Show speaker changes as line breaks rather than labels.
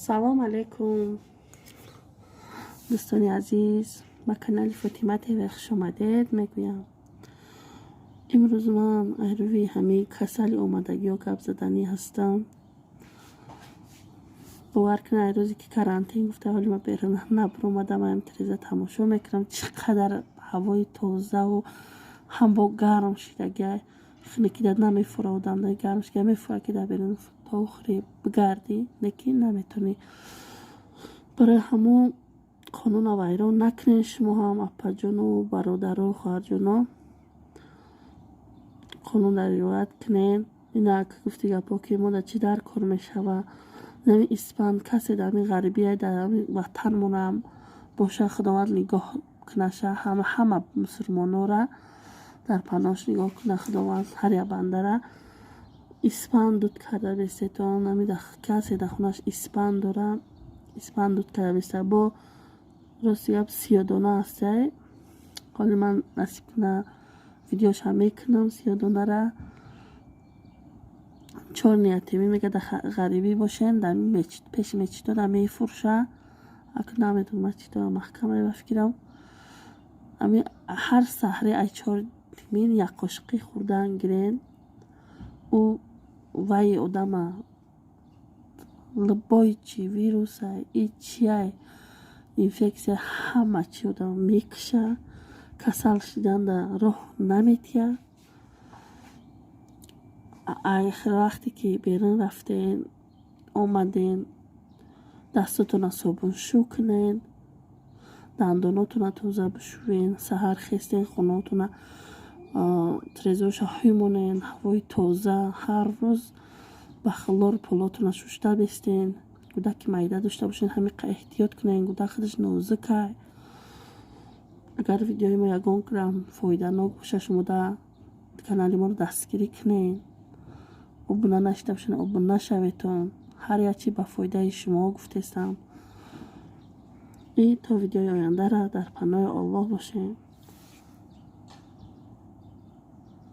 سلام علیکم دوستان عزیز، با کانال فاطمه تیوی خوش آمدید. میگویم امروز من روی همه کسل اومدگی و گپ زدنی هستم. باور کنه روزی که کرانتین گفته حالی ما بیرون نبر اومدم، من تلویزیون تماشا میکنم چقدر هوای تازه و هم با گرم شدگی خونه که داد نمیفرودم در گرمش که میفره که در بیرون تا آخری بگردی لیکن نمیتونی. برای همون قانون ویران نکنین. شما هم اپا جون و برادر و خواهر جون قانون در رعایت کنین. اینا که گفتی گپا که ما در چی در کار میشوه نمی اسپند کسی در می غریبی در وطن مونم باشه خداوند نگاه کنشه. همه مسلمانو را در پناهش نگاه کنه خداوند. هر یک بنده را اسپند دود کرده بیستان نمی کسی در خونش اسپند داره اسپند دود کرده بیسته با راستی اب 30 دانه هسته. حالی من نصیب کنه ویدیوش هم میکنم. 30 دانه را 4 نیتی میگه در غریبی باشین در پیش میچیتو در میفروشه. اکنه نمیدون ما چیتو محکمه بفکرم امی هر سحری ای 4 تیمین یک قاشقی خوردن گرین او وای آدم لبای چی ویروس ای چی اینفکسیا همه چی آدم میکشه. کسل شدن در راه نمیتیه. آخر وقتی که بیرون رفتین آمدین دستتون صابون شو کنین، دنداناتون تازه بشوین، سحر خیستین خوناتون تریزوش همونین هوای تازه هر روز با خلار پولاتون شوشته بیستین. کودک معده داشته باشین همین احتیاط کنین. کودک خودش نازکه. اگر ویدیوی ما یگان کرم فایده ناک باشه شما در کانال ما رو دستگیری کنین. ابونه نشده باشین ابونه نشویتون. هر یکی با فایده شما گفتستم. این تا ویدیوی آینده را در پناه الله باشین.